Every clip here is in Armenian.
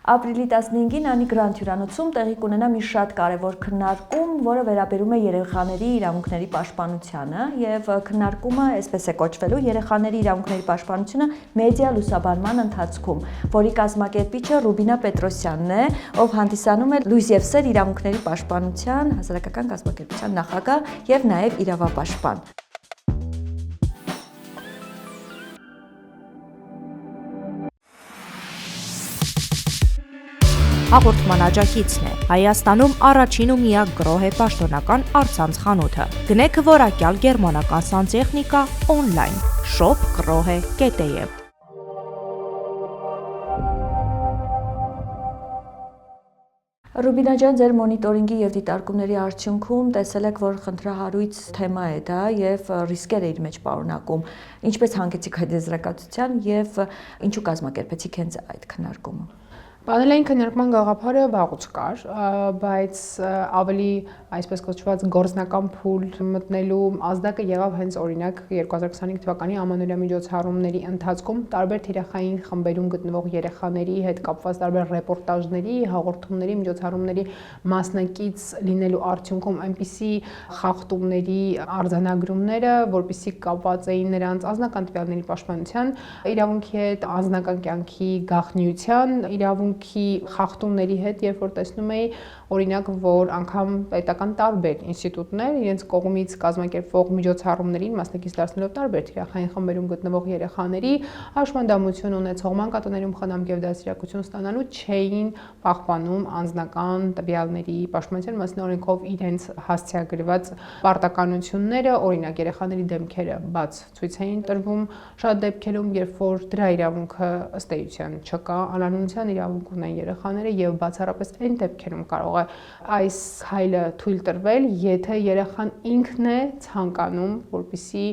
Ապրիլի 15-ին Անի Գրանդ հյուրանոցում տեղի կունենա մի շատ կարևոր քննարկում, որը վերաբերում է երեխաների իրավունքների պաշտպանությանը, եւ քննարկումը այսպես է կոչվելու երեխաների իրավունքների պաշտպանությունը մեդիա լուսաբանման ընթացքում, որի կազմակերպիչը Ռուբինա Պետրոսյանն է, ով հանդիսանում է Լույս եւ Սեր իրավունքների պաշտպանության հասարակական կազմակերպության նախագահ եւ նաեւ իրավապաշտպան։ Հաղորդման աջակիցն է Հայաստանում առաջին ու միակ գրոհ է պաշտոնական առցանց խանութը։ Գնեք որակյալ գերմանական սանտեխնիկա օնլայն shop.grohe.am։ Ռուբինա ջան, ձեր մոնիտորինգի եւ դիտարկումների արդյունքում տեսել եք, որ խնդրահարույց թեմա է դա եւ ռիսկեր է իր մեջ պարունակում։ Ինչպես հանգեցիք այդ եզրակացության եւ ինչու կազմակերպեցիք հենց այդ քննարկումը։ Պանելային քննարկման գաղափարը վաղուց կար, բայց ավելի այսպես կոչված գործնական փուլ մտնելու ազդակը եղավ հենց օրինակ 2025 թվականի ամանորյա միջոցառումների ընթացքում տարբեր թիրախային խմբերում գտնվող երեխաների հետ կապված տարբեր ռեպորտաժների, հաղորդումների, միջոցառումների մասնակից լինելու արդյունքում այնպիսի խախտումների արձանագրումները, որպիսի կապված էին նրանց անձնական տվյալների պաշտպանության իրավունքի հետ, անձնական կյանքի գաղտնիության իրավունքի խախտումների հետ, երբ որ տեսնում էի օրինակ, որ անգամ պետական տարբեր ինստիտուտներ իրենց կողմից կազմակերպվող միջոցառումներին մասնակից դարձնելով տարբեր թիրախային խմբերում գտնվող երեխաների հաշմանդամություն ունեցող մանկատներում խնամք եւ դաստիարակություն ստանալու չէին պահպանում անձնական տվյալների պաշտպանության մասին օրենքով իրենց հասցեագրված պարտականությունները, օրինակ երեխաների դեմքերը բաց ցույց էին տրվում շատ դեպքերում, երբ որ դրա իրավունքը ըստ էության չկա, անանունության իրավունք ունեն երեխաները եւ բացառապես այն դեպքերում կարող է այս հայլը թույլ տրվել, եթե երեխան ինքն է ցանկանում, որպեսզի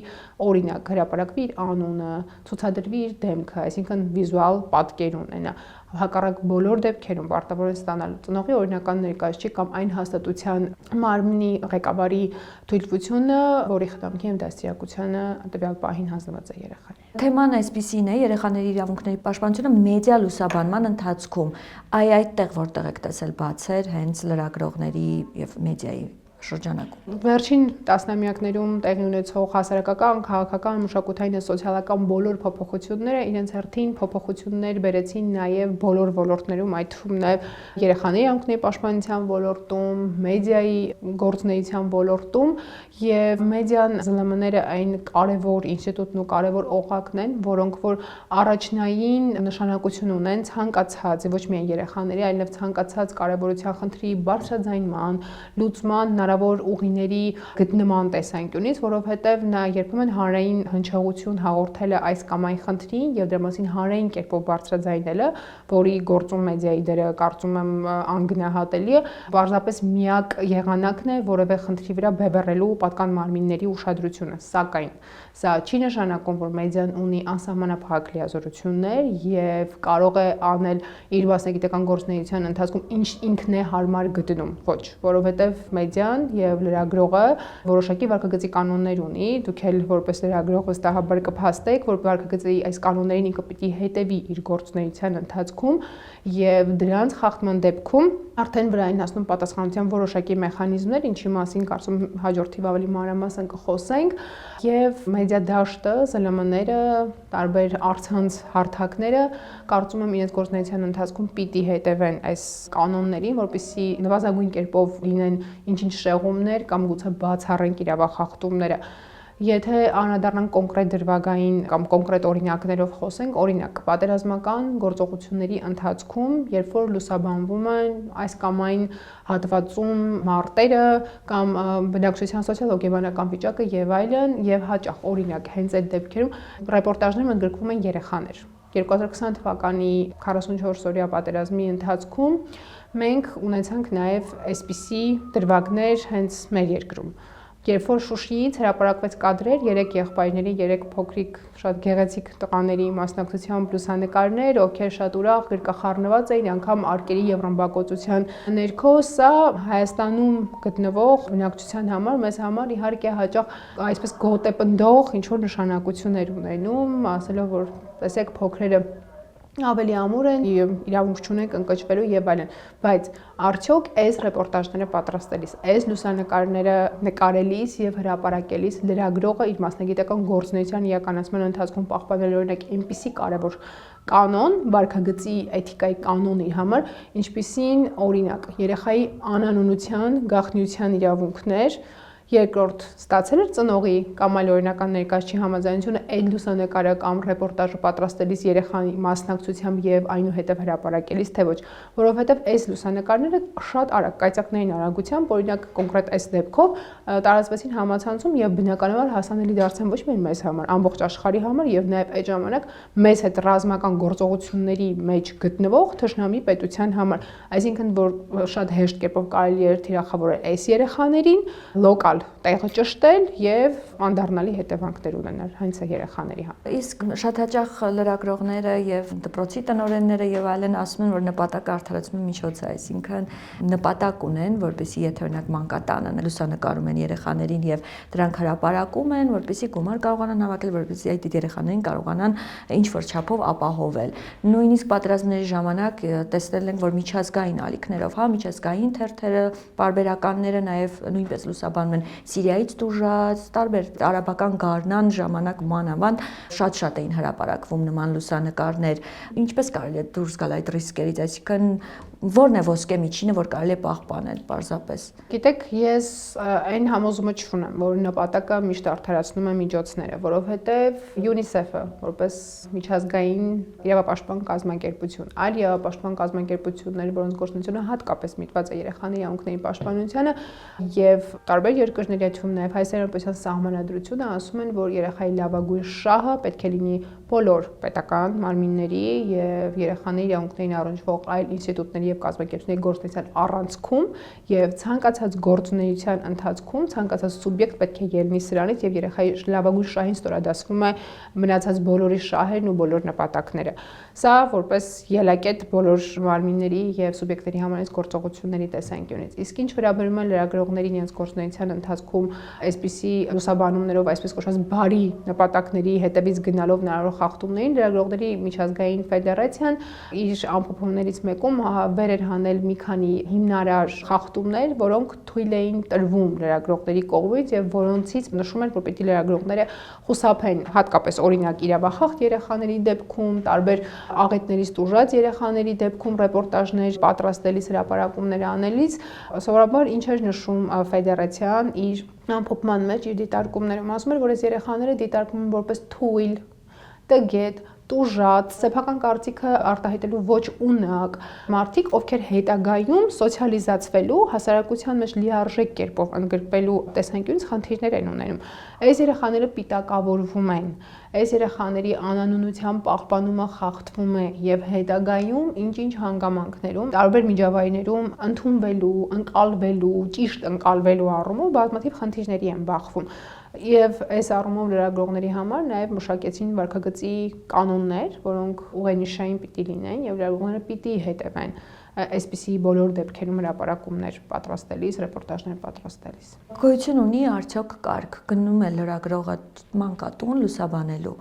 օրինակ հրապարակվի իր անունը, ցուցադրվի իր դեմքը, այսինքն վիզուալ պատկեր ունենա։ Հակառակ բոլոր դեպքերում պարտավոր է ստանալ ծնողի օրինական ներկայացուցիչ կամ այն հաստատության մարմնի ղեկավարի թույլտվությունը, որի խնամքի եւ դաստիարակությանը տվյալ պահին հանձնված է երեխային։ Թեման այսպիսին է երեխաների իրավունքների պաշտպանությունը մեդիա լուսաբանման ընթացքում։ Այդտեղ որտեղ եք տեսել բացեր հենց լրագրողների եւ մեդիայի շրջանակում։ Վերջին տասնամյակներում տեղի ունեցող հասարակական, քաղաքական, մշակութային եւ սոցիալական բոլոր փոփոխությունները իրենց հերթին փոփոխություններ բերեցին նաեւ բոլոր ոլորտներում, այդ թվում նաեւ երեխաների իրավունքների պաշտպանության ոլորտում, մեդիայի գործունեության ոլորտում եւ մեդիան ԶԼՄ-ները այն կարևոր ինստիտուտն ու կարևոր օղակն են, որոնք որ առաջնային նշանակություն ունեն ցանկացած ոչ միայն երեխաների, այլև ցանկացած կարևորության խնդրի բարձրաձայնման, լուծման հնարավոր ուղիների գտնման տեսանկյունից, որովհետև նա երբեմն հանրային հնչեղություն հաղորդելը այս կամ այն խնդրին եւ դրա մասին հանրային կերպով բարձրաձայնելը, որի գործում մեդիայի դերը կարծում եմ անգնահատելի է, պարզապես միակ եղանակն է որևէ խնդրի վրա բևեռելու պատկան մարմինների ուշադրությունը, սակայն սա չի նշանակում, որ մեդիան ունի անսահմանափակ լիազորություններ եւ կարող է անել իր մասնագիտական գործունեության ընթացքում ինչ ինքն է հարմար գտնում, ոչ, որովհետեւ մեդիան եւ լրագրողը որոշակի վարքագծի կանոններ ունի, դուք էլ որպես լրագրող վստահաբար կփաստեք, որ վարքագծի այս կանոններին ինքը պիտի հետևի իր գործունեության ընթացքում եւ դրանց խախտման դեպքում արդեն վրային հասնում պատասխանատվության որոշակի մեխանիզմներ, ինչի մասին կարծում հաջորդիվ ավելի մանրամասն կխոսենք եւ մեդիա դաշտը, ԶԼՄ-ները, տարբեր առցանց հարթակները կարծում եմ իրենց գործունեության ընթացքում պիտի հետևեն այս կանոններին, որպեսզի նվազագույն կերպով լինեն ինչ-ինչ շեղումներ կամ գուցե բացառենք իրավախախտումները։ Եթե անդրադառնանք կոնկրետ դրվագային կամ կոնկրետ օրինակներով խոսենք, օրինակ պատերազմական գործողությունների ընթացքում, երբ որ լուսաբանվում են այս կամ այն հատվածում մարտերը կամ բնակչության սոցիալ-հոգեբանական վիճակը եւ այլն, եւ հաճախ օրինակ հենց այդ դեպքերում ռեպորտաժներում ընդգրկվում են երեխաներ։ 2020 թվականի 44-օրյա պատերազմի ընթացքում մենք ունեցանք նաեւ այսպիսի դրվագներ հենց մեր երկրում։ Երբ որ Շուշիից հրապարակվեց կադրեր 3 եղբայրների, 3 փոքրիկ շատ գեղեցիկ տղաների մասնակցությամբ լուսանկարներ, ովքեր շատ ուրախ գրկախառնված էին, անգամ արկերի եւ ռմբակոծության ներքո, սա Հայաստանում գտնվող բնակչության համար, մեզ համար իհարկե հաճախ այսպես գոտեպնդող ինչ որ նշանակություններ ունենում, ասելով որ տեսեք փոքրերը ավելի ամուր են, իրավունք չունեն կնկճվելու եւ այլն, բայց արդյոք այս ռեպորտաժները պատրաստելիս, այս լուսանկարները նկարելիս եւ հրապարակելիս լրագրողը իր մասնագիտական գործունեության իրականացման ընթացքում պահպանել օրինակ այնպիսի կարևոր կանոն, վարքագծի էթիկայի կանոն իր համար, ինչպիսին օրինակ երեխայի անանունության, գաղտնիության իրավունքներ, երկրորդ ստացել էր ծնողի կամ այլ օրինական ներկայացուցիչի համաձայնությունը այդ լուսանկարը կամ ռեպորտաժը պատրաստելիս երեխայի մասնակցությամբ եւ այնուհետեւ հրապարակելիս, թե ոչ, որովհետեւ այս լուսանկարները շատ արագ կայծակնային արագությամբ, օրինակ կոնկրետ այս դեպքով տարածվեցին համացանցում եւ բնականաբար հասանելի դարձան ոչ միայն մեզ համար, ամբողջ աշխարհի համար եւ նաեւ այդ ժամանակ մեզ հետ ռազմական գործողությունների մեջ գտնվող թշնամի պետության համար, այսինքն որ շատ հեշտ կերպով կարելի է թիրախավորել այս երեխաներին, լոկալ տեղը ճշտել եւ անդառնալի հետևանքներ ունենալ հենց երեխաների համար։ Իսկ շատ հաճախ լրագրողները եւ դպրոցի տնօրենները եւ այլն ասում են, որ նպատակը արդարացման միջոց է, այսինքն նպատակ ունեն, որպեսզի եթե օրինակ մանկատանը լուսանկարում են երեխաներին եւ դրանք հրապարակում են, որպեսզի գումար կարողանան հավաքել, որպեսզի այդ երեխաներին կարողանան ինչ որ չափով ապահովել։ Նույնիսկ պատերազմների ժամանակ տեսնել ենք, որ միջազգային ալիքներով, միջազգային թերթերը, պարբերականները նաեւ նույնպես լուսաբանում են Սիրիայից տուժած, տարբեր արաբական գարնան ժամանակ մանավանդ շատ էին հրապարակվում նման լուսանկարներ։ Ինչպես կարելի է դուրս գալ այդ ռիսկերից, այսինքն որն է ոսկե միջինը, որ կարելի է պահպանել պարզապես։ Գիտեք, ես այն համոզումը չունեմ, որ նպատակը միշտ արդարացնում է միջոցները, որովհետև UNICEF-ը որպես միջազգային իրավապաշտպան կազմակերպություն, այլ իրավապաշտպան կազմակերպություններ, որոնց գործունեությունը հատկապես միտված է երեխաների իրավունքների պաշտպանությանը եւ տարբեր երկրների, թվում նաեւ Հայաստանի Հանրապետության սահմանադրությունը ասում են, որ երեխայի լավագույն շահը պետք է լինի բոլոր պետական մարմինների եւ երեխաների իրավունքներին առնչվող այլ ինստիտուտների եւ կազմակերպությունների գործունեության առանցքում եւ ցանկացած գործունեության ընթացքում ցանկացած սուբյեկտ պետք է ելնի սրանից եւ երեխայի լավագույն շահին ստորադասվում է մնացած բոլորի շահերն ու բոլոր նպատակները։ Սա որպես ելակետ բոլոր մարմինների եւ սուբյեկտների համար այս գործողությունների տեսանկյունից։ Իսկ ինչ վերաբերում է լրագրողներին իրենց գործունեության ընթացքում այսպիսի լուսաբանումներով, այսպես կոչված բարի նպատակների հետևից գնալով հնարավոր խախտումներին, լրագրողների միջազգային ֆեդերացիան իր ամփոփումներից մեկում վեր էր հանել մի քանի հիմնարար խախտումներ, որոնք թույլ էին տրվում լրագրողների կողմից եւ որոնցից նշում են, որ պետք է լրագրողները խուսափեն հատկապես օրինակ իրավախախտ երեխաների դեպքում, տարբեր աղետներից տուժած երեխաների դեպքում ռեպորտաժներ պատրաստելիս, հրապարակումներ անելիս, սովորաբար ինչ էր նշում ֆեդերացիան իր ամփոփման մեջ իր դիտարկումներում, ասում էր, որ այս երեխաները դիտարկվում են որպես թույլ, տգետ, տուժած, սեփական կարծիքը արտահայտելու ոչ ունակ մարդիկ, ովքեր հետագայում սոցիալիզացվելու, հասարակության մեջ լիարժեք կերպով ընդգրկվելու տեսանկյունից խնդիրներ են ունենում։ Այս երեխաները պիտակավորվում են, այս երեխաների անանունության պահպանումը խախտվում է եւ հետագայում ինչ-ինչ հանգամանքներում, տարբեր միջավայրերում ընդունվելու, ընկալվելու, ճիշտ ընկալվելու առումով բազմաթիվ խնդիրների են բախվում։ Եվ այս առումով լրագրողների համար նաև մշակեցին վարքագծի կանոններ, որոնք ուղենիշային պիտի լինեն եւ լրագրողները պիտի հետևեն այսպիսի բոլոր դեպքերում հրապարակումներ պատրաստելիս, ռեպորտաժներ պատրաստելիս։ Գոյություն ունի արդյոք կարգ, գնում է լրագրողը մանկատուն լուսաբանելու։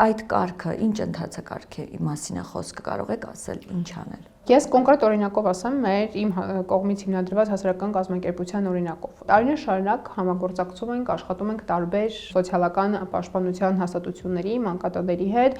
Այդ կարգը ինչ ընթացակարգ է մասին է խոսքը, կարող եք ասել, ինչ անել։ Ես կոնկրետ օրինակով ասեմ մեր իմ կողմից հիմնադրված հասարակական կազմակերպության օրինակով։ Տարիներ շարունակ համագործակցում ենք, աշխատում ենք տարբեր սոցիալական պաշտպանության հաստատությունների, մանկատների հետ,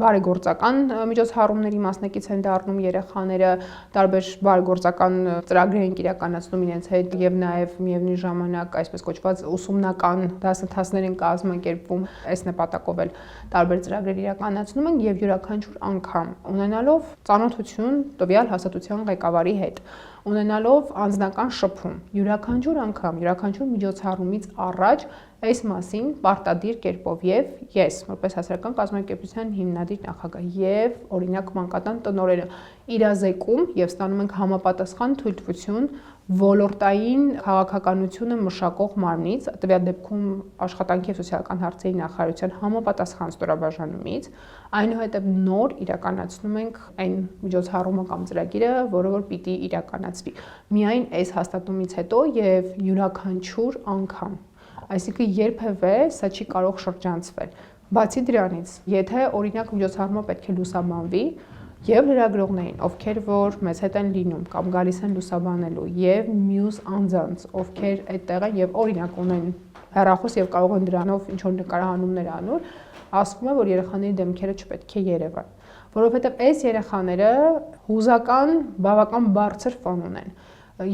բարեգործական միջոցառումների մասնակից են դառնում երեխաները, տարբեր բարեգործական ծրագրեր են իրականացնում իրենց հետ եւ նաեւ միևնույն ժամանակ այսպես կոչված ուսումնական դասընթացներ են կազմակերպվում այս նպատակով էլ տարբեր ծրագրեր իրականացնում են եւ յուրաքանչյուր անգամ ունենալով ծանոթություն տվյալ հաստատության ղեկավարի հետ, ունենալով անձնական շփում, յուրաքանչյուր անգամ, յուրաքանչյուր միջոցառումից առաջ այս մասին պարտադիր կերպով եւ ես, որպես հասարակական կազմակերպության հիմնադիր նախագահ եւ օրինակ մանկատան տնօրենը իրազեկում եւ ստանում ենք համապատասխան թույլտվություն ոլորտային քաղաքականությունը մշակող մարմնից, տվյալ դեպքում աշխատանքի եւ սոցիալական հարցերի նախարարության համապատասխան ստորաբաժանումից, այնուհետև նոր իրականացնում ենք այն միջոցառումը կամ ծրագիրը, որը որ պիտի իրականացվի։ Միայն այս հաստատումից հետո եւ յուրաքանչյուր անգամ, այսինքն երբևէ սա չի կարող շրջանցվել։ Բացի դրանից, եթե օրինակ միջոցառումը պետք է լուսաբանվի, եւ լրագրողներին, ովքեր որ մեզ հետ են լինում կամ գալիս են լուսաբանելու եւ մյուս անձանց, ովքեր այդտեղ են եւ օրինակ ունեն հեռախոս եւ կարող են դրանով ինչ որ նկարահանումներ անոր, ասվում է, որ երեխաների դեմքերը չպետք է երևան, որովհետեւ այս երեխաները հուզական, բավական բարձր ֆոն ունեն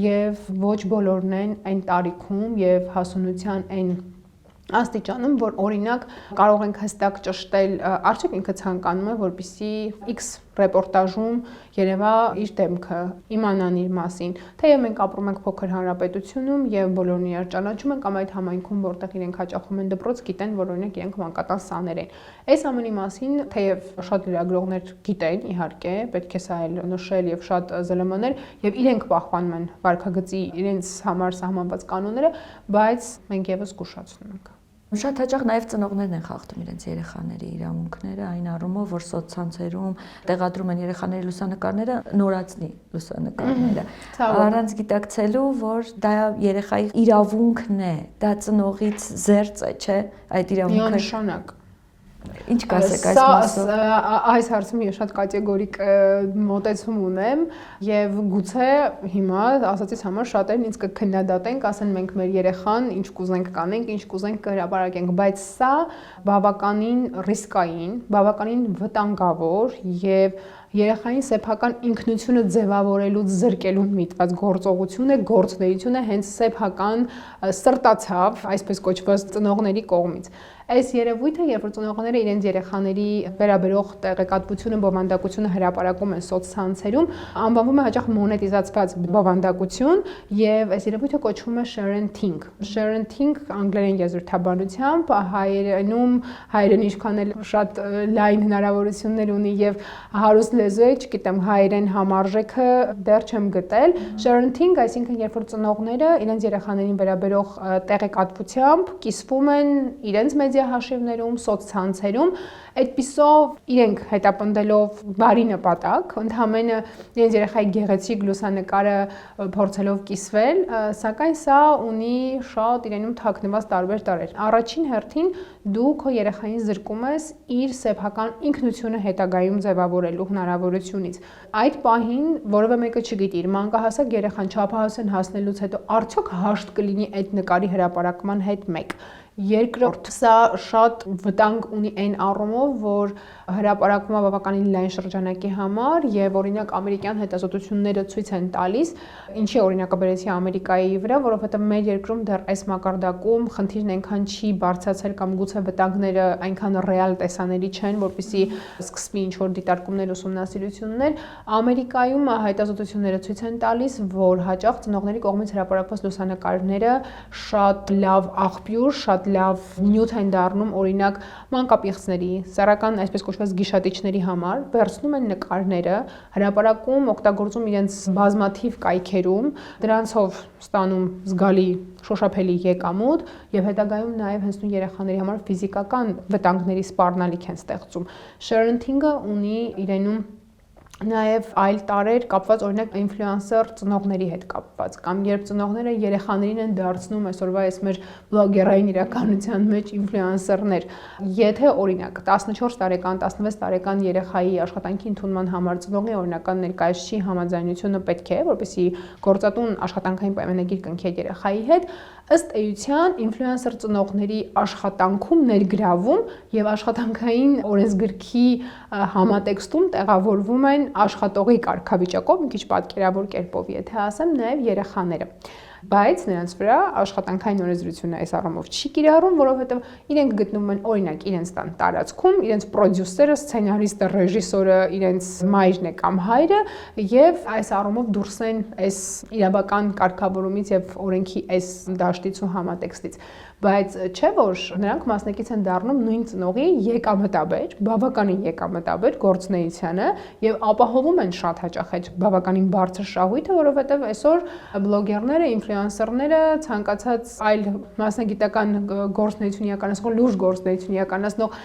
եւ ոչ բոլորն են այն տարիքում եւ հասունության այն աստիճանում, որ օրինակ կարող ենք հստակ ճշտել, արդյոք ինքը ցանկանում է, որպեսզի X ռեպորտաժում երևա իր դեմքը, իմանան իր մասին, թեև մենք ապրում ենք փոքր հանրապետությունում եւ բոլորն իրար ճանաչում են կամ այդ համայնքում, որտեղ իրենք հաճախում են դպրոց, գիտեն, որ օրինակ իրենք մանկատան սաներ են։ Այս ամենի մասին թեև շատ լրագրողներ գիտեն, իհարկե, պետք է սա էլ նշել եւ շատ ԶԼՄ-ներ եւ իրենք պահպանում են վարքագծի իրենց համար սահմանված կանոնները, բայց մենք եւս զգուշացնում ենք։ Շատ հաճախ նաև ծնողներն են խախտում իրենց երեխաների իրավունքները այն առումով, որ սոցցանցերում տեղադրում են երեխաների լուսանկարները, նորացնի լուսանկարները, առանց գիտակցելու, որ դա երեխայի իրավունքն է, դա ծնողից զերծ է, չէ՞, այդ իրավունքը։ Միանշանակ։ Ինչ կասեք այս մասով։ Այս հարցում ես շատ կատեգորիկ մոտեցում ունեմ եւ գուցե հիմա ասածից համար շատերն ինձ կքննադատեն, կասեն մենք մեր երեխան ինչ կուզենք կանենք, ինչ կուզենք կհրապարակենք, բայց սա բավականին ռիսկային, բավականին վտանգավոր եւ երեխային սեփական ինքնությունը ձևավորելուց զրկելու միտված գործողություն է, գործունեություն է հենց սեփական սրտացավ, այսպես կոչված ծնողների կողմից։ Այս երևույթը, երբ որ ծնողները իրենց երեխաների վերաբերող տեղեկատվությունը, բովանդակությունը հրապարակում են սոցցանցերում, անվանվում է հաճախ մոնետիզացված բովանդակություն եւ այս երևույթը կոչվում է sharenting։ Sharenting անգլերեն եզրութաբանությամբ հայերենում հայերեն ինչքան էլ շատ լայն հնարավորություններ ունի եւ հարուստ լեզու է, չգիտեմ, հայերեն համարժեքը դեռ չեմ գտել։ Sharenting, այսինքն երբ որ ծնողները իրենց երեխաներին վերաբերող տեղեկատվությամբ կիսվում են իրենց հաշիվներում, սոցցանցերում, այդպիսով իրենք հետապնդելով բարի նպատակ, ընդհանրապես իրենց երեխայի գեղեցիկ լուսանկարը փորձելով կիսվել, սակայն սա ունի շատ իրենում թաքնված տարբեր տարրեր։ Առաջին հերթին դու քո երեխային զրկում ես իր սեփական ինքնությունը հետագայում ձևավորելու հնարավորությունից։ Այդ պահին որևէ մեկը չգիտի իր մանկահասակ երեխան չափահասության հասնելուց հետո արդյոք հաշտ կլինի այդ նկարի հրապարակման հետ մեկ։ Երկրորդ, սա շատ վտանգ ունի այն առումով, որ հրապարակումը բավականին լայն շրջանակի համար եւ օրինակ ամերիկյան հետազոտությունները ցույց են տալիս, ինչի օրինակը բերեցի Ամերիկայի վրա, որովհետեւ մեր երկրում դեռ այս մակարդակում խնդիրն այնքան չի բարձրացել կամ գուցե վտանգները այնքան ռեալ տեսանելի չեն, որպեսզի սկսվի ինչ-որ դիտարկումներ, ուսումնասիրություններ։ Ամերիկայում հետազոտությունները ցույց են տալիս, որ հաճախ ծնողների կողմից հրապարակված լուսանկարները շատ լավ աղբյուր, շատ լավ նյութ են դառնում օրինակ մանկապիղծների, սեռական այսպես կոչված գիշատիչների համար, վերցնում են նկարները, հրապարակում, օգտագործում իրենց բազմաթիվ կայքերում, դրանցով ստանում զգալի շոշափելի եկամուտ եւ հետագայում նաեւ հենց նույն երեխաների համար ֆիզիկական վտանգների սպառնալիք են ստեղծում։ Sharenting-ը ունի իրենում նաև այլ տարեր կապված օրինակ ինֆլուենսեր ծնողների հետ կապված կամ երբ ծնողները երեխաներին են դարձնում այսօրվա այս մեր բլոգերային իրականության մեջ ինֆլուենսերներ, եթե օրինակ 14 տարեկան, 16 տարեկան երեխայի աշխատանքի ընդունման համար ծնողի օրինական ներկայացուցիչի համաձայնությունը պետք է, որպեսզի գործատուն աշխատանքային պայմանագիր կնքի երեխայի հետ, ըստ էության ինֆլուենսեր ծնողների աշխատանքում ներգրավում եւ աշխատանքային օրենսգրքի համատեքստում տեղավորվում են աշխատողի կարգավիճակով, մի քիչ պատկերավոր կերպով, եթե ասեմ, նաև երեխաները։ Բայց նրանց վրա աշխատանքային օրենսդրությունը այս առումով չի կիրառում, որովհետև իրենք գտնվում են օրինակ իրենց տան տարածքում, իրենց պրոդյուսերը, սցենարիստը, ռեժիսորը իրենց մայրն է կամ հայրը եւ այս առումով դուրս են այս իրավական կարգավորումից եւ օրենքի այս դաշտից ու համատեքստից։ Բայց չէ որ նրանք մասնակից են դառնում նույն ծնողի եկամտաբեր, բավականին եկամտաբեր գործունեությանը եւ ապահովում են շատ հաճախ այդ բավականին բարձր շահույթը, որովհետեւ այսօր բլոգերները, ինֆլուենսերները, ցանկացած այլ մասնագիտական գործունեություն իրականացնող, լուրջ գործունեություն իրականացնող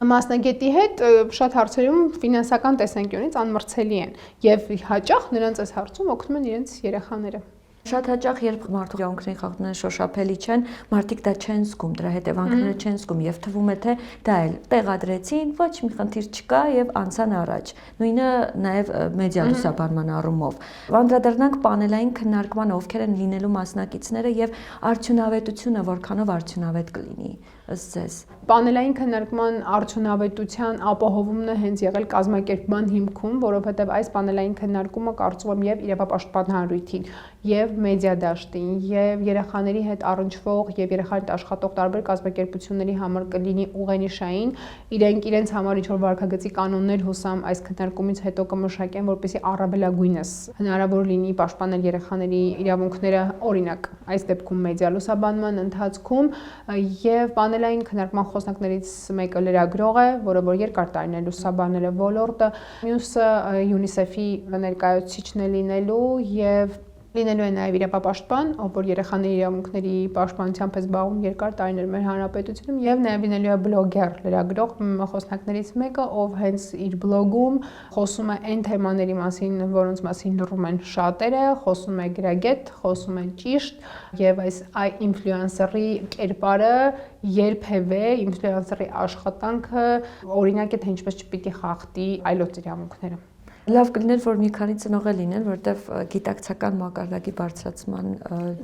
մասնագետի հետ շատ հարցերում ֆինանսական տեսանկյունից անմրցելի են եւ հաճախ նրանց այս հարցում օգնում են իրենց երեխաները։ Շատ հաճախ երբ մարդու իրավունքների խախտումները շոշափելի չեն, մարդիկ դա չեն զգում, դրա հետևանքները չեն զգում եւ թվում է թե դա էլ տեղադրեցին, ոչ մի խնդիր չկա եւ անցան առաջ։ Նույնը նաեւ մեդիա լուսաբանման առումով։ Անդրադառնանք պանելային քննարկմանը, ովքեր են լինելու մասնակիցները եւ արդյունավետությունը, որքանով արդյունավետ կլինի ըստ ձեզ։ Պանելային քննարկման արդյունավետության ապահովումն է հենց եղել կազմակերպման հիմքում, որովհետև այս պանելային քննարկումը կարծում եմ եւ իրավապաշտպան հանրույթին, եւ մեդիա դաշտին, եւ երեխաների հետ առնչվող եւ երեխաների հետ աշխատող տարբեր կազմակերպությունների համար կլինի ուղենիշային, իրենք իրենց համար ինչ-որ վարքագծի կանոններ հուսամ այս քննարկումից հետո կմշակեն, որպեսզի առավելագույնս հնարավոր լինի պաշտպանել երեխաների իրավունքները, օրինակ, այս դեպքում մեդիա լուսաբանման ընթացքում եւ պանելային քննարկման խոսնակներից մեկը լրագրող է, որը որ երկար տարիներ լուսաբանել է ոլորտը, մյուսը UNICEF-ի ներկայացուցիչն է լինելու եւ լինելու է նաև իրավապաշտպան, ով որ երեխաների իրավունքների պաշտպանությամբ է զբաղվում երկար տարիներ մեր հանրապետությունում եւ նաև լինելու է բլոգեր, լրագրող խոսնակներից մեկը, ով հենց իր բլոգում խոսում է այն թեմաների մասին, որոնց մասին լռում են շատերը, խոսում է գրագետ, խոսում է ճիշտ եւ այս ինֆլուենսերի կերպարը երբևէ ինֆլուենսերի աշխատանքը օրինակ է թե ինչպես չպիտի խախտի այլոց իրավունքները։ Լավ կլիներ, որ մի քանի ծնող լինեն, որտեվ գիտակցական մակարդակի բարձրացման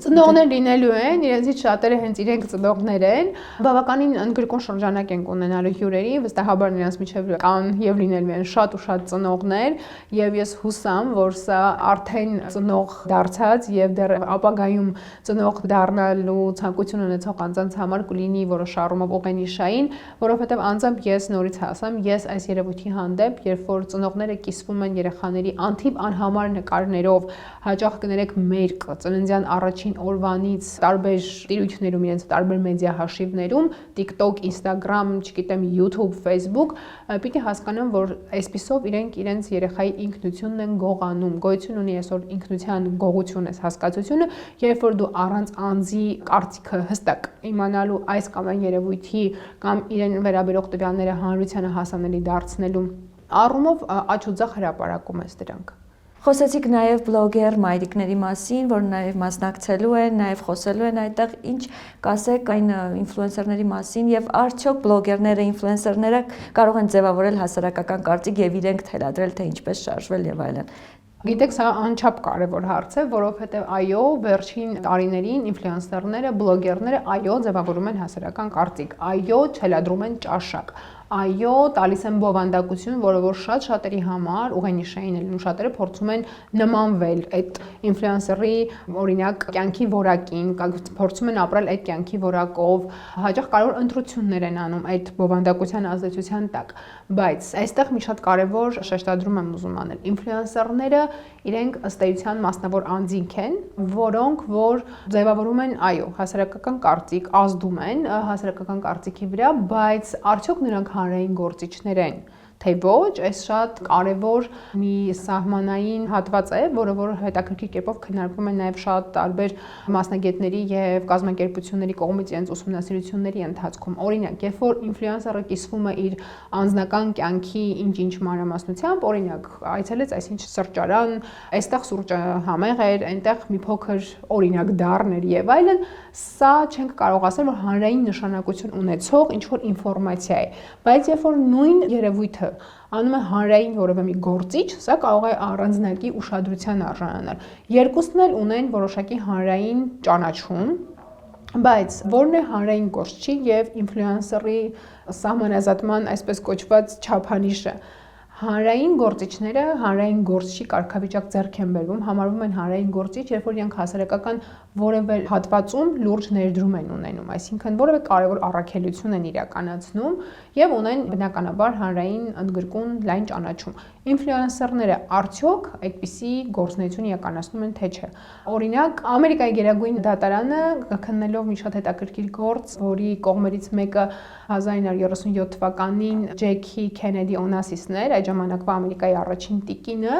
ծնողներ լինելու են, իրենցից շատերը հենց իրենք ծնողներ են, բավականին ընդգրկուն շրջանակ են ունենալու հյուրերի, վստահաբար նրանց միջև կան եւ լինելու են շատ ու շատ ծնողներ, եւ ես հուսամ, որ սա արդեն ծնող դարձած եւ դեռ ապագայում ծնող դառնալու ցանկություն ունեցող անձանց համար կլինի որոշ առումով ուղենիշային, որովհետեւ անձամբ ես նորից հասամ, ես այս երևույթի հանդեպ, երբ որ ծնողները կիսվում երեխաների անթիվ անհամար նկարներով, հաճախ կներեք մեր ծննդյան առաջին օրվանից տարբեր տիրույթներում, իրենց տարբեր մեդիա հաշիվներում, TikTok, Instagram, չգիտեմ, YouTube, Facebook, պիտի հասկանան, որ այսպիսով իրենք իրենց երեխայի ինքնությունն են գողանում, գոյություն ունի այսօր ինքնության գողություն այս հասկացությունը, երբ որ դու առանց անձի կարծիքը հստակ իմանալու այս կամ այն երևույթի կամ իրեն վերաբերող տվյալները հանրությանը հասանելի դարձնելու առումով աչուձախ հրապարակում ես դրանք։ Խոսեցիք նաև բլոգեր մայրիկների մասին, որ նաև մասնակցելու են, նաև խոսելու են այդտեղ, ինչ կասեք այն ինֆլուենսերների մասին եւ արդյոք բլոգերները, ինֆլուենսերները կարող են ձևավորել հասարակական կարծիք եւ իրենք թելադրել թե ինչպես շարժվել եւ այլն։ Գիտեք, սա անչափ կարևոր հարց է, որովհետև այո, վերջին տարիներին ինֆլուենսերները, բլոգերները այո, ձևավորում են հասարակական կարծիք, այո, թելադրում են ճաշակ, այո, տալիս են բովանդակություն, որը որ շատ շատերի համար ուղենիշային է լինում, շատերը փորձում են նմանվել այդ ինֆլուենսերի օրինակ կյանքի որակին, փորձում են ապրել այդ կյանքի որակով, հաճախ կարող ընտրություններ են անում այդ բովանդակության ազդեցության տակ, բայց այստեղ մի շատ կարևոր շեշտադրում եմ ուզում անել, ինֆլուենսերները իրենք ըստ էության մասնավոր անձինք են, որոնք որ ձևավորում են, այո, հասարակական կարծիք, ազդում են հասարակական կարծիքի վրա, բայց արդյոք նրանք հանրային գործիչներ են, թե ոչ, այս շատ կարևոր մի սահմանային հատված է, որը որ հետաքրքիր կերպով քննարկվում է նաև շատ տարբեր մասնագետների եւ կազմակերպությունների կողմից իրենց ուսումնասիրությունների ընթացքում։ Օրինակ, երբ որ ինֆլուենսերը կիսվում է իր անձնական կյանքի ինչ-ինչ մանրամասնությամբ, օրինակ, այցելեց այսինչ սրճարան, այստեղ սուրճը համեղ էր, այնտեղ մի փոքր օրինակ դառներ եւ այլն, սա չենք կարող ասել, որ հանրային նշանակություն ունեցող ինչ-որ ինֆորմացիա է, բայց երբ որ նույն երևույթը անում է հանրային որևէ մի գործիչ, սա կարող է առանձնակի ուշադրության արժանանալ։ Երկուսն էլ ունեն որոշակի հանրային ճանաչում, բայց որն է հանրային գործչի եւ ինֆլուենսերի սահմանազատման այսպես կոչված չափանիշը։ Հանրային գործիչները հանրային գործչի կարգավիճակ ձեռք են բերվում, համարվում են հանրային գործիչ, երբ որ իրենք հասարակական որևէ հատվածում լուրջ ներդրում են ունենում, այսինքն որևէ կարևոր առաքելություն են իրականացնում եւ ունեն բնականաբար հանրային ընդգրկուն լայն ճանաչում։ Ինֆլուենսերները արդյոք այդպիսի գործունեություն իրականացնում են թե չէ։ Օրինակ, Ամերիկայի գերագույն դատարանը քննելով մի շատ հետաքրքիր գործ, որի կողմերից մեկը 1937 թվականին Ջեքի Քենեդի Օնասիսն էր, այդ ժամանակվա Ամերիկայի առաջին տիկինը,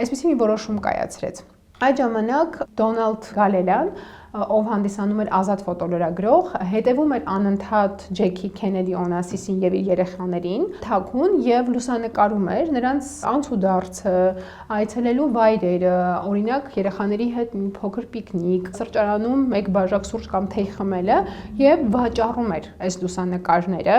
այսպիսի մի որոշում կայացրեց։ Այդ ժամանակ Դոնալդ Գալելան ով հանդիսանում էր ազատ ֆոտոլրագրող, հետևում էր անընդհատ Ջեքի Քենեդի Օնասիսին եւ իր երեխաներին, թաքուն եւ լուսանկարում էր նրանց անցուդարձը, այցելելու վայրերը, օրինակ երեխաների հետ մի փոքր պիկնիկ, սրճարանում մեկ բաժակ սուրճ կամ թեյ խմելը եւ վաճառում էր այս լուսանկարները։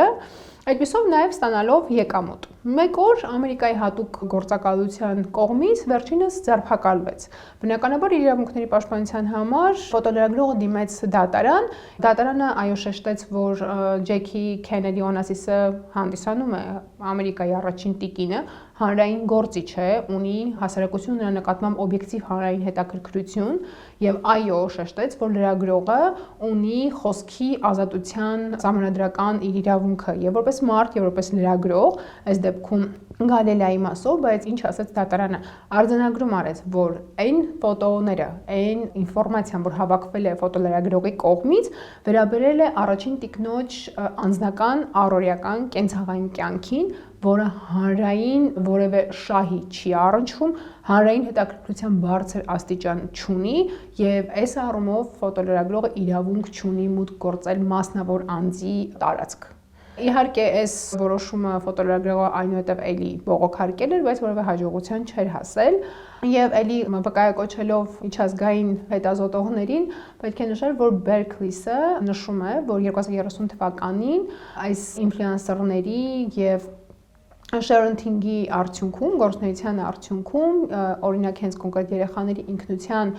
Այդպիսով նաև ստանալով եկամուտ։ Մեկ օր Ամերիկայի հատուկ գործակալության կողմից վերջինս ձերբակալվեց։ Բնականաբար իր իրավունքների պաշտպանության համար ֆոտոլրագրողը դիմեց դատարան։ Դատարանը այո շեշտեց, որ Ջեքի Քենեդի Օնասիսը հանդիսանում է Ամերիկայի առաջին տիկինը, հանրային գործիչ է, ունի հասարակություն նրա նկատմամբ օբյեկտիվ հանրային հետաքրքրություն եւ այո շեշտեց, որ լրագրողը ունի խոսքի ազատության սահմանադրական իր իրավունքը եւ որպես մարդ եւ որպես լրագրող այս դեպքում Գալիլեայի մասով, բայց ինչ ասաց դատարանը, արձանագրում արեց, որ այն ֆոտոները, այն ինֆորմացիան, որ հավաքվել է ֆոտոլրագրողի կողմից, վերաբերել է առաջին տիկնոջ անձնական առօրյական կենցաղային կյանքին, որը հանրային որևէ շահի չի առնչվում, հանրային հետաքրքրության բարձր աստիճան չունի եւ այս առումով ֆոտոլրագրողը իրավունք չունի մուտք գործել մասնավոր անձի տարածք։ Իհարկե, այս որոշումը ֆոտոլրագրողը այնուհետև էլի բողոքարկել էր, բայց որևէ հաջողության չէր հասել եւ էլի վկայակոչելով միջազգային հետազոտողներին պետք է նշել, որ Berkeley-ը նշում է, որ 2030 թվականին այս ինֆլուենսերների եւ շերընթինգի արդյունքում, գործունեության արդյունքում, օրինակ հենց կոնկրետ երեխաների ինքնության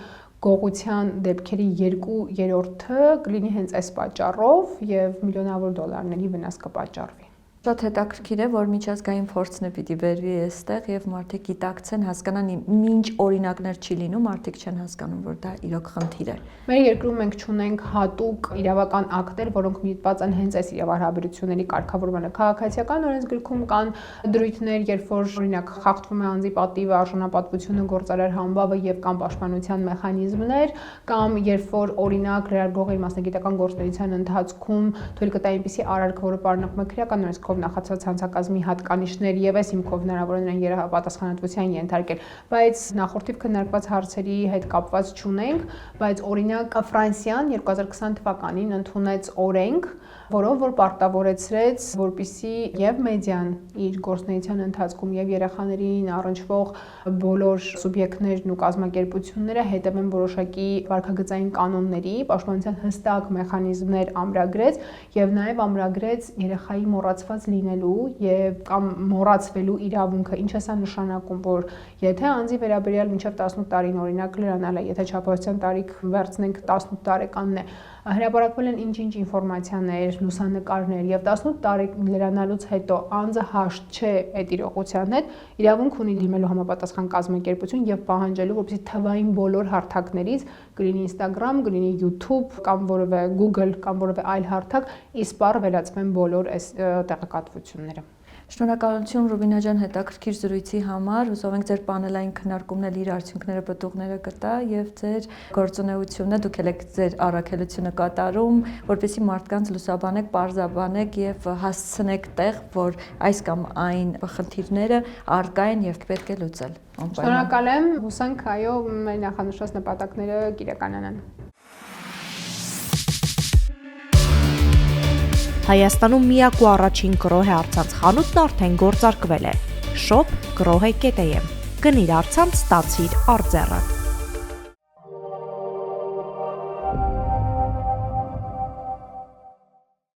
գողության դեպքերի 2/3-ը կլինի հենց այս պատճառով եւ միլիոնավոր դոլարների վնաս կպատճառվի։ Շատ հետաքրքիր է, որ միջազգային փորձն է պիտի բերվի այստեղ եւ մարդիկ գիտակցեն, հասկանան, ինչ օրինակներ չի լինում, մարդիկ չեն հասկանում, որ դա իրոք խնդիր է։ Մեր երկրում մենք ունենք հատուկ իրավական ակտեր, որոնք միտված են հենց այս իրավահարաբերությունների կարգավորմանը։ Քաղաքացիական օրենսգրքում կան դրույթներ, երբ որ օրինակ խախտվում է անձի պատիվը, արժանապատվությունը, գործարար համբավը եւ կամ պաշտպանության մեխանիզմներ, կամ երբ որ օրինակ լրագրողի մասնագիտական գործունեության ընթացքում թույլ կտա այնպիսի արարք, որը պարունակում է քրեական օրենսգրքում նախացած հանցակազմի հատկանիշներ եւ այս հիմքով հնարավոր է նրան պատասխանատվության ենթարկել, բայց նախորդիվ քննարկված հարցերի հետ կապված չունենք, բայց օրինակ Ֆրանսիան 2020 թվականին ընդունեց օրենք, որով որ պարտավորեցրեց, որպիսի եւ մեդիան իր գործունեության ընթացքում եւ երեխաներին առնչվող բոլոր սուբյեկտներն ու կազմակերպությունները հետևեն որոշակի վարքագծային կանոնների, պաշտպանության հստակ մեխանիզմներ ամրագրեց եւ նաեւ ամրագրեց երեխայի մոռացված լինելու եւ կամ մոռացվելու իրավունքը, ինչ է սա նշանակում, որ եթե անձի վերաբերյալ մինչեւ 18 տարին օրինակ լրանալ է, եթե չափահասության տարիք վերցնենք 18 տարեկանն է, հրապարակվել են ինչ-ինչ ինֆորմացիաներ, լուսանկարներ եւ 18 տարի լրանալուց հետո անձը հաշտ չէ այդ իրողության հետ, իրավունք ունի դիմելու համապատասխան կազմակերպություն եւ պահանջելու, որպեսզի թվային բոլոր հարթակներից, կլինի Instagram, կլինի YouTube կամ որևէ Google կամ որևէ այլ հարթակ, իսպառ վերածվեն բոլոր այս տեղեկատվությունները։ Շնորհակալություն Ռուբինա ջան հետաքրքիր զրույցի համար, հուսով ենք ձեր պանելային քննարկումն իր արդյունքները պատուղները կտա եւ ձեր գործունեությունը դուք եք ձեր առաքելությունը կատարում, որպեսզի մարդկանց լուսաբանեք, պարզաբանեք եւ հասցնեք տեղ, որ այս կամ այն խնդիրները առկա են եւ պետք է լուծել։ Շնորհակալ եմ, հուսանք այո մեր նախանշած նպատակները կիրականանան։ Հայաստանում միակ ու առաջին գրոհե առցանց խանութն արդեն գործարկվել է։ Shop.grohe.am Գնիր առցանց, ստացիր արձեռը։